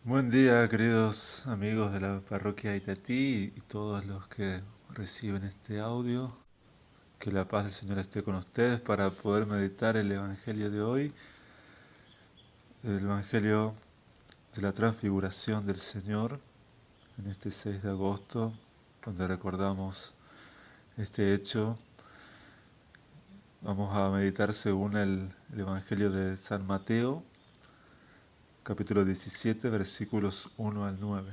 Buen día, queridos amigos de la parroquia Itatí y todos los que reciben este audio. Que la paz del Señor esté con ustedes para poder meditar el Evangelio de hoy, el Evangelio de la transfiguración del Señor, en este 6 de agosto, donde recordamos este hecho. Vamos a meditar según el Evangelio de San Mateo, capítulo 17, versículos 1 al 9.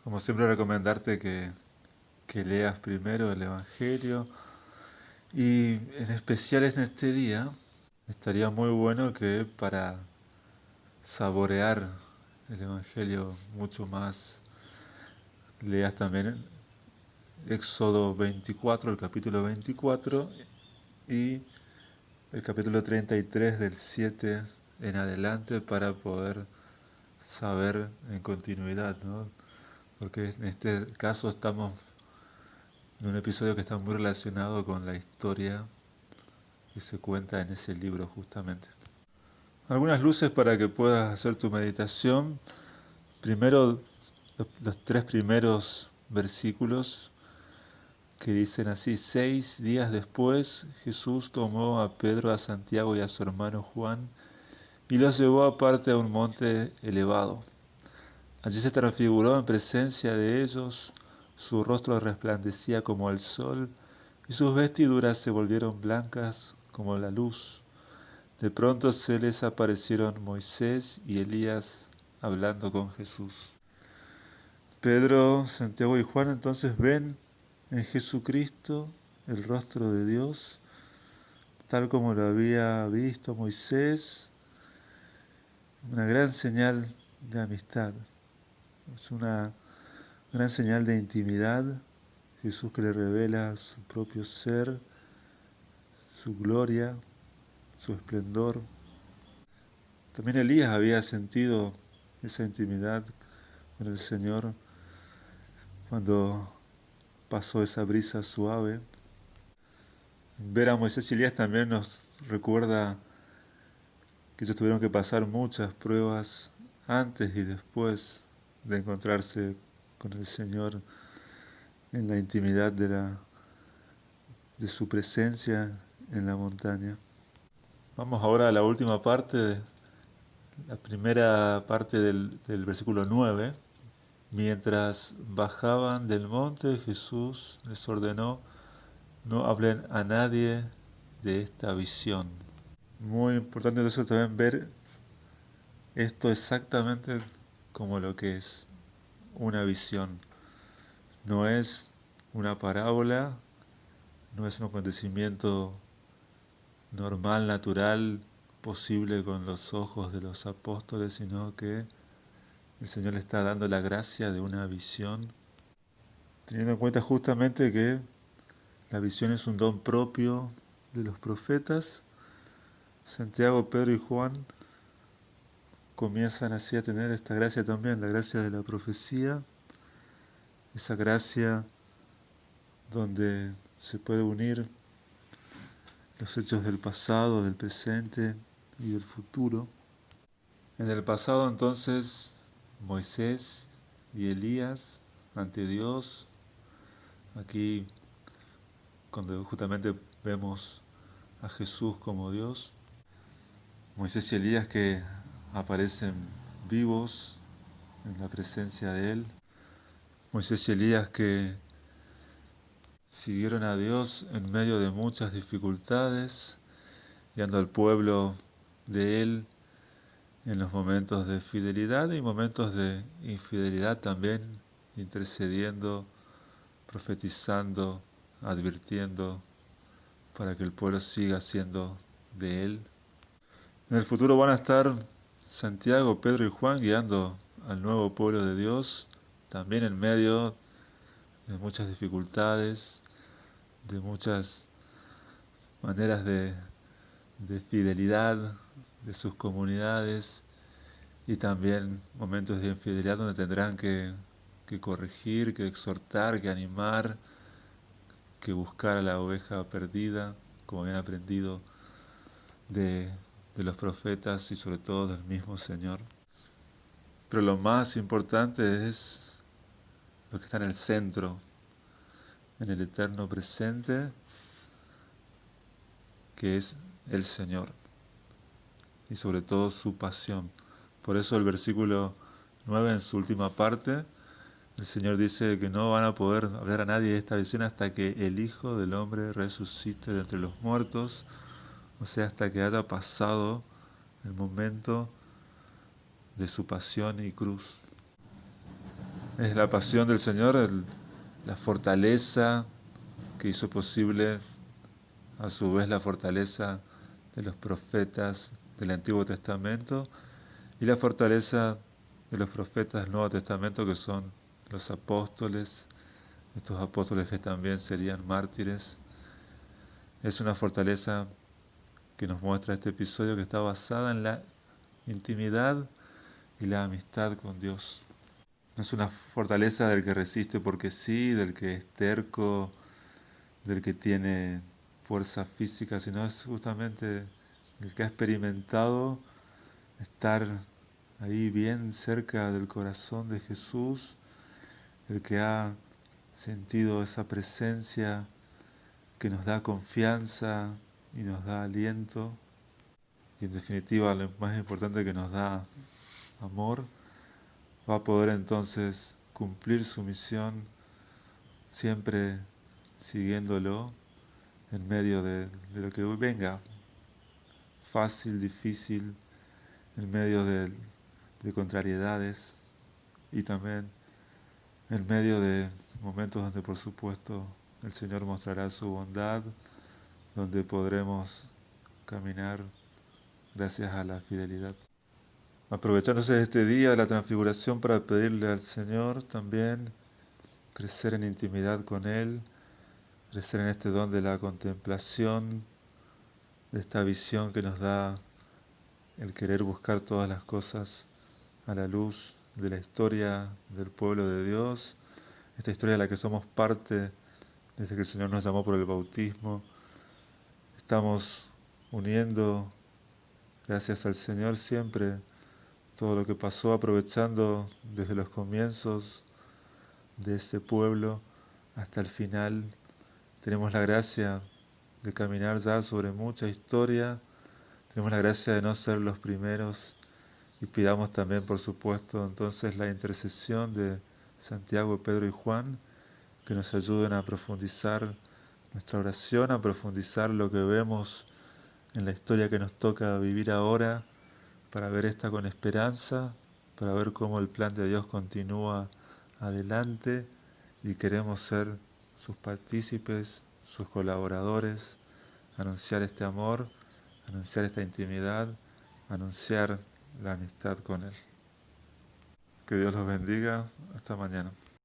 Como siempre, recomendarte que leas primero el Evangelio y en especial en este día estaría muy bueno que para saborear el Evangelio mucho más leas también Éxodo 24, el capítulo 24 y el capítulo 33 del 7 en adelante para poder saber en continuidad, ¿no? Porque en este caso estamos en un episodio que está muy relacionado con la historia que se cuenta en ese libro justamente. Algunas luces para que puedas hacer tu meditación. Primero, los tres primeros versículos que dicen así: 6 días después, Jesús tomó a Pedro, a Santiago y a su hermano Juan y los llevó aparte a un monte elevado. Allí se transfiguró en presencia de ellos, su rostro resplandecía como el sol y sus vestiduras se volvieron blancas como la luz. De pronto se les aparecieron Moisés y Elías hablando con Jesús. Pedro, Santiago y Juan entonces ven en Jesucristo el rostro de Dios, tal como lo había visto Moisés, una gran señal de amistad, es una gran señal de intimidad. Jesús que le revela su propio ser, su gloria, su esplendor. También Elías había sentido esa intimidad con el Señor cuando pasó esa brisa suave. Ver a Moisés y Elías también nos recuerda que ellos tuvieron que pasar muchas pruebas antes y después de encontrarse con el Señor en la intimidad de su presencia en la montaña. Vamos ahora a la última parte, la primera parte del versículo 9. Mientras bajaban del monte, Jesús les ordenó: no hablen a nadie de esta visión. Muy importante entonces también ver esto exactamente como lo que es una visión. No es una parábola, no es un acontecimiento normal, natural, posible con los ojos de los apóstoles, sino que el Señor le está dando la gracia de una visión, teniendo en cuenta justamente que la visión es un don propio de los profetas. Santiago, Pedro y Juan comienzan así a tener esta gracia también, la gracia de la profecía, esa gracia donde se puede unir los hechos del pasado, del presente y del futuro. En el pasado entonces Moisés y Elías ante Dios, aquí cuando justamente vemos a Jesús como Dios, Moisés y Elías que aparecen vivos en la presencia de Él, Moisés y Elías que siguieron a Dios en medio de muchas dificultades, guiando al pueblo de Él en los momentos de fidelidad y momentos de infidelidad también, intercediendo, profetizando, advirtiendo para que el pueblo siga siendo de Él. En el futuro van a estar Santiago, Pedro y Juan guiando al nuevo pueblo de Dios, también en medio de muchas dificultades, de muchas maneras de fidelidad de sus comunidades y también momentos de infidelidad donde tendrán que corregir, que exhortar, que animar, que buscar a la oveja perdida, como habían aprendido de, de los profetas y sobre todo del mismo Señor. Pero lo más importante es lo que está en el centro, en el eterno presente, que es el Señor, y sobre todo su pasión. Por eso el versículo 9 en su última parte, el Señor dice que no van a poder hablar a nadie de esta visión hasta que el Hijo del Hombre resucite de entre los muertos, o sea, hasta que haya pasado el momento de su pasión y cruz. Es la pasión del Señor, la fortaleza que hizo posible a su vez la fortaleza de los profetas del Antiguo Testamento y la fortaleza de los profetas del Nuevo Testamento, que son los apóstoles, estos apóstoles que también serían mártires. Es una fortaleza que nos muestra este episodio, que está basada en la intimidad y la amistad con Dios. No es una fortaleza del que resiste porque sí, del que es terco, del que tiene fuerza física, sino es justamente el que ha experimentado estar ahí bien cerca del corazón de Jesús, el que ha sentido esa presencia que nos da confianza y nos da aliento, y en definitiva lo más importante, que nos da amor, va a poder entonces cumplir su misión siempre siguiéndolo en medio de lo que venga, fácil, difícil, en medio de contrariedades y también en medio de momentos donde por supuesto el Señor mostrará su bondad, donde podremos caminar gracias a la fidelidad. Aprovechándose de este día de la transfiguración para pedirle al Señor también crecer en intimidad con Él, crecer en este don de la contemplación, de esta visión que nos da el querer buscar todas las cosas a la luz de la historia del pueblo de Dios, esta historia de la que somos parte desde que el Señor nos llamó por el bautismo. Estamos uniendo, gracias al Señor, siempre todo lo que pasó, aprovechando desde los comienzos de ese pueblo hasta el final. Tenemos la gracia de caminar ya sobre mucha historia, tenemos la gracia de no ser los primeros, y pidamos también, por supuesto, entonces la intercesión de Santiago, Pedro y Juan, que nos ayuden a profundizar nuestra oración, a profundizar lo que vemos en la historia que nos toca vivir ahora, para ver esta con esperanza, para ver cómo el plan de Dios continúa adelante y queremos ser sus partícipes, sus colaboradores, anunciar este amor, anunciar esta intimidad, anunciar la amistad con Él. Que Dios los bendiga. Hasta mañana.